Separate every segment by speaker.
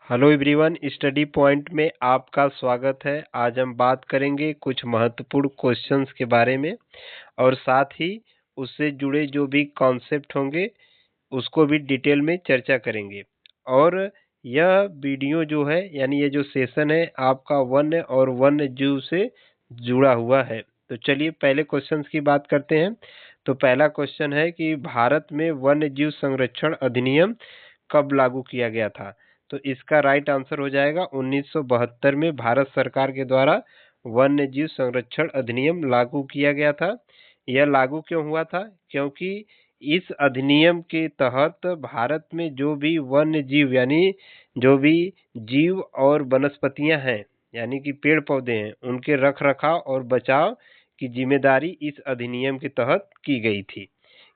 Speaker 1: Hello everyone, study point में आपका स्वागत है। आज हम बात करेंगे कुछ महत्वपूर्ण क्वेश्चंस के बारे में और साथ ही उससे जुड़े जो भी कॉन्सेप्ट होंगे उसको भी डिटेल में चर्चा करेंगे। और यह वीडियो जो है यानी ये जो सेशन है आपका वन्य और वन्य जीव से जुड़ा हुआ है। तो चलिए पहले क्वेश्चंस की बात करते हैं। तो पहला क्वेश्चन है कि भारत में वन्य जीव संरक्षण अधिनियम कब लागू किया गया था। तो इसका राइट आंसर हो जाएगा 1972 में भारत सरकार के द्वारा वन्य जीव संरक्षण अधिनियम लागू किया गया था। यह लागू क्यों हुआ था? क्योंकि इस अधिनियम के तहत भारत में जो भी वन्य जीव यानी जो भी जीव और वनस्पतियां हैं यानी कि पेड़ पौधे हैं उनके रख रखाव और बचाव की जिम्मेदारी इस अधिनियम के तहत की गई थी।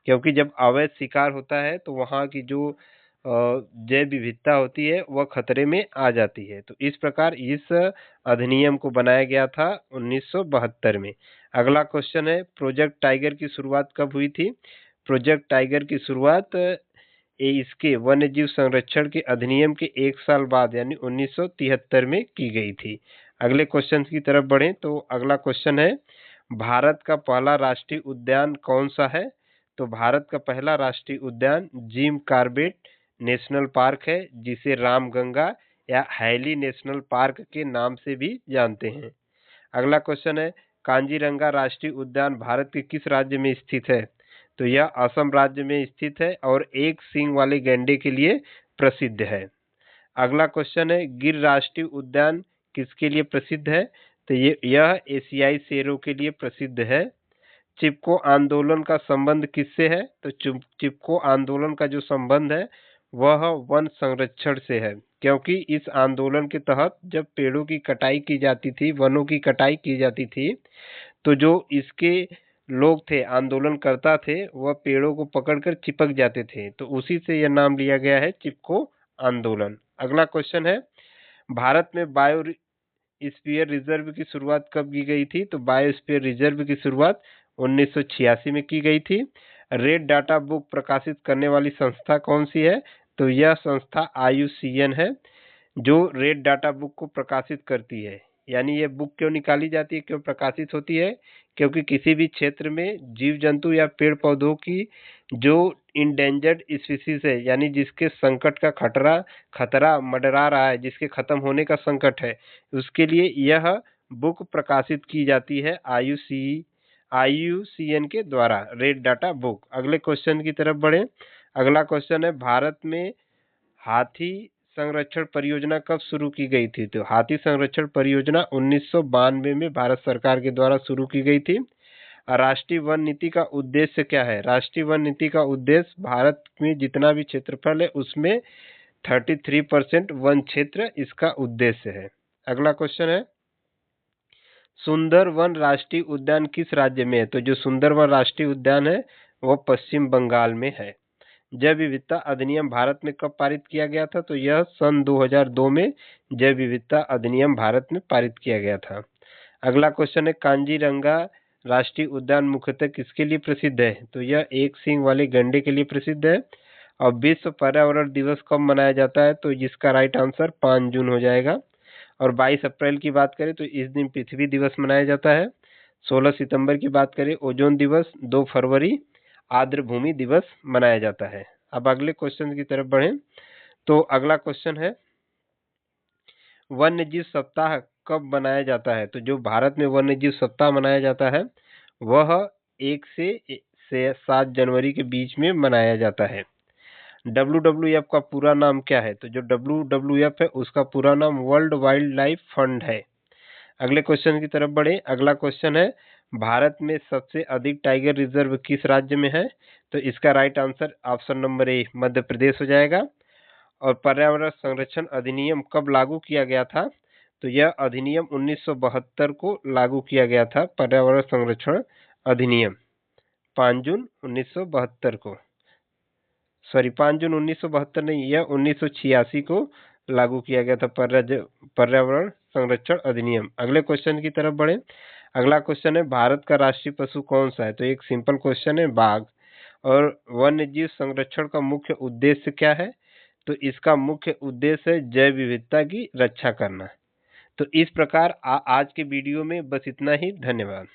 Speaker 1: क्योंकि जब अवैध शिकार होता है तो वहाँ की जो जैव विविधता होती है वह खतरे में आ जाती है। तो इस प्रकार इस अधिनियम को बनाया गया था 1972 में। अगला क्वेश्चन है, प्रोजेक्ट टाइगर की शुरुआत कब हुई थी? प्रोजेक्ट टाइगर की शुरुआत इसके वन्य जीव संरक्षण के अधिनियम के 1 साल बाद यानी 1973 में की गई थी। अगले क्वेश्चन की तरफ बढ़ें तो अगला क्वेश्चन है, भारत का पहला राष्ट्रीय उद्यान कौन सा है? तो भारत का पहला राष्ट्रीय उद्यान जिम कॉर्बेट नेशनल पार्क है, जिसे रामगंगा या हैली नेशनल पार्क के नाम से भी जानते हैं। अगला क्वेश्चन है, कांजीरंगा राष्ट्रीय उद्यान भारत के किस राज्य में स्थित है? तो यह असम राज्य में स्थित है और एक सींग वाले गैंडे के लिए प्रसिद्ध है। अगला क्वेश्चन है, गिर राष्ट्रीय उद्यान किसके लिए प्रसिद्ध है? तो यह एशियाई शेरों के लिए प्रसिद्ध है। चिपको आंदोलन का संबंध किससे है? तो चिपको आंदोलन का जो संबंध है वह वन संरक्षण से है। क्योंकि इस आंदोलन के तहत जब पेड़ों की कटाई की जाती थी, वनों की कटाई की जाती थी, तो जो इसके लोग थे, आंदोलनकर्ता थे, वह पेड़ों को पकड़कर चिपक जाते थे। तो उसी से यह नाम लिया गया है चिपको आंदोलन। अगला क्वेश्चन है, भारत में बायोस्फीयर रिजर्व की शुरुआत कब की गई थी? तो बायोस्फीयर रिजर्व की शुरुआत 1986 में की गई थी। रेड डाटा बुक प्रकाशित करने वाली संस्था कौन सी है? तो यह संस्था IUCN है जो रेड डाटा बुक को प्रकाशित करती है। यानी ये बुक क्यों निकाली जाती है, क्यों प्रकाशित होती है? क्योंकि किसी भी क्षेत्र में जीव जंतु या पेड़ पौधों की जो इंडेंजर्ड स्पीसीज है यानी जिसके संकट का खतरा मंडरा रहा है, जिसके खत्म होने का संकट है, उसके लिए यह बुक प्रकाशित की जाती है IUCN के द्वारा, रेड डाटा बुक। अगले क्वेश्चन की तरफ बढ़े। अगला क्वेश्चन है, भारत में हाथी संरक्षण परियोजना कब शुरू की गई थी? तो हाथी संरक्षण परियोजना 1992 में भारत सरकार के द्वारा शुरू की गई थी। राष्ट्रीय वन नीति का उद्देश्य क्या है? राष्ट्रीय वन नीति का उद्देश्य भारत में जितना भी क्षेत्रफल है उसमें 33% वन क्षेत्र इसका उद्देश्य है। अगला क्वेश्चन है, सुंदरवन राष्ट्रीय उद्यान किस राज्य में है? तो जो सुंदरवन राष्ट्रीय उद्यान है वह पश्चिम बंगाल में है। जैव विविधता अधिनियम भारत में कब पारित किया गया था? तो यह सन 2002 में जैव विविधता अधिनियम भारत में पारित किया गया था। अगला क्वेश्चन है, कांजीरंगा राष्ट्रीय उद्यान मुख्यतः किसके लिए प्रसिद्ध है? तो यह एक सींग वाले गैंडे के लिए प्रसिद्ध है। और विश्व पर्यावरण दिवस कब मनाया जाता है? तो जिसका राइट आंसर 5 जून हो जाएगा। और 22 अप्रैल की बात करें तो इस दिन पृथ्वी दिवस मनाया जाता है। 16 सितंबर की बात करें ओजोन दिवस, 2 फरवरी आर्द्र भूमि दिवस मनाया जाता है। अब अगले क्वेश्चन की तरफ बढ़ें तो अगला क्वेश्चन है, वन्य जीव सप्ताह कब मनाया जाता है? तो जो भारत में वन्य जीव सप्ताह मनाया जाता है वह 1 से 7 जनवरी के बीच में मनाया जाता है। WWF का पूरा नाम क्या है? तो जो WWF है उसका पूरा नाम वर्ल्ड वाइल्ड लाइफ फंड है। अगले क्वेश्चन की तरफ बढ़े। अगला क्वेश्चन है, भारत में सबसे अधिक टाइगर रिजर्व किस राज्य में है? तो इसका right answer option number A Madhya Pradesh हो जाएगा। और पर्यावरण संरक्षण अधिनियम कब लागू किया गया था? तो यह अधिनियम 1972 को लागू किया गया था। पर्यावरण संरक्षण अधिनियम 5 जून 1972 को, सॉरी 5 जून 1972 नहीं, यह 1986 को लागू किया गया था पर्यावरण संरक्षण अधिनियम। अगले क्वेश्चन की तरफ बढ़े। अगला क्वेश्चन है, भारत का राष्ट्रीय पशु कौन सा है? तो एक सिंपल क्वेश्चन है, बाघ। और वन्य जीव संरक्षण का मुख्य उद्देश्य क्या है? तो इसका मुख्य उद्देश्य है जैव विविधता की रक्षा करना। तो इस प्रकार आज के वीडियो में बस इतना ही। धन्यवाद।